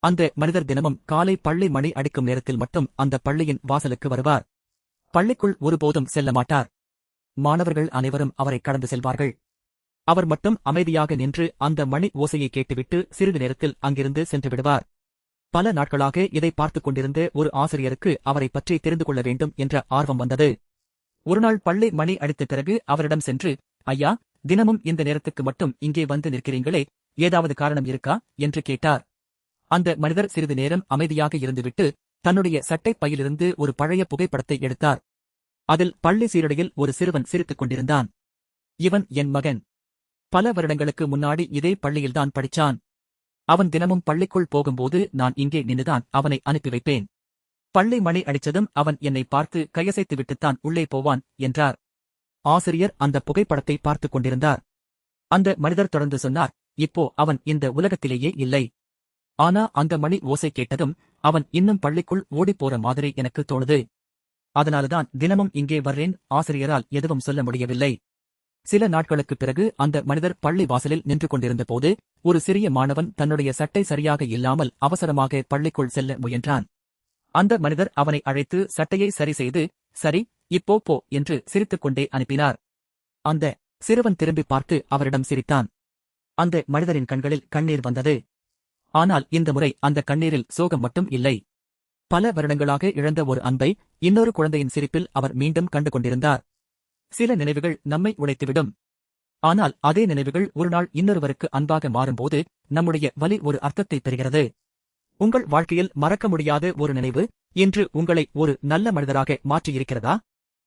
அந்த மனிதர் தினமும் காலை பள்ளி மணி அடிக்கும் நேரத்தில் மட்டும் அந்த பள்ளியின் வாசலுக்கு வருவார். பள்ளிக்குள் ஒருபோதும் செல்ல மாட்டார். மாணவர்கள் அனைவரும் அவரை கடந்து செல்வார்கள். அவர் மட்டும் அமைதியாக நின்று அந்த மணி ஓசையை கேட்டுவிட்டு சிறிது நேரத்தில் அங்கிருந்து சென்று விடுவார். பல நாட்களாக இதை பார்த்துக் கொண்டிருந்த ஒரு ஆசிரியருக்கு அவரை பற்றி தெரிந்து கொள்ள வேண்டும் என்ற ஆர்வம் வந்தது. ஒருநாள் பள்ளி மணி அடித்த பிறகு அவரிடம் சென்று, ஐயா, தினமும் இந்த நேரத்துக்கு மட்டும் இங்கே வந்து நிற்கிறீங்களே, ஏதாவது காரணம் இருக்கா என்று கேட்டார். அந்த மனிதர் சிறிது நேரம் அமைதியாக இருந்துவிட்டு தன்னுடைய சட்டைப் பையிலிருந்து ஒரு பழைய புகைப்படத்தை எடுத்தார். அதில் பள்ளி சீருடையில் ஒரு சிறுவன் சிரித்துக் கொண்டிருந்தான். இவன் என் மகன். பல வருடங்களுக்கு முன்னாடி இதே பள்ளியில்தான் படிச்சான். அவன் தினமும் பள்ளிக்குள் போகும்போது நான் இங்கே நின்றுதான் அவனை அனுப்பி வைப்பேன். பள்ளி மணி அடிச்சதும் அவன் என்னை பார்த்து கையசைத்துவிட்டுத்தான் உள்ளே போவான் என்றார். ஆசிரியர் அந்த புகைப்படத்தை பார்த்துக் கொண்டிருந்தார். அந்த மனிதர் தொடர்ந்து சொன்னார், இப்போ அவன் இந்த உலகத்திலேயே இல்லை. ஆனா அந்த மணி ஓசை கேட்டதும் அவன் இன்னும் பள்ளிக்குள் ஓடிப்போற மாதிரி எனக்கு தோணுது. அதனாலதான் தினமும் இங்கே வர்றேன். ஆசிரியரால் எதுவும் சொல்ல முடியவில்லை. சில நாட்களுக்குப் பிறகு அந்த மனிதர் பள்ளி வாசலில் நின்று கொண்டிருந்த போது ஒரு சிறிய மாணவன் தன்னுடைய சட்டை சரியாக இல்லாமல் அவசரமாக பள்ளிக்குள் செல்ல முயன்றான். அந்த மனிதர் அவனை அழைத்து சட்டையை சரி செய்து, சரி, இப்போ போ என்று சிரித்துக்கொண்டே அனுப்பினார். அந்த சிறுவன் திரும்பி பார்த்து அவரிடம் சிரித்தான். அந்த மனிதரின் கண்களில் கண்ணீர் வந்தது. ஆனால் இந்த முறை அந்த கண்ணீரில் சோகம் மட்டும் இல்லை. பல வருடங்களாக இழந்த ஒரு அன்பை இன்னொரு குழந்தையின் சிரிப்பில் அவர் மீண்டும் கண்டு கொண்டிருந்தார். சில நினைவுகள் நம்மை உடைத்துவிடும். ஆனால் அதே நினைவுகள் ஒருநாள் இன்னொருவருக்கு அன்பாக மாறும்போது நம்முடைய வலி ஒரு அர்த்தத்தை பெறுகிறது. உங்கள் வாழ்க்கையில் மறக்க முடியாத ஒரு நினைவு இன்று உங்களை ஒரு நல்ல மனிதராக மாற்றியிருக்கிறதா?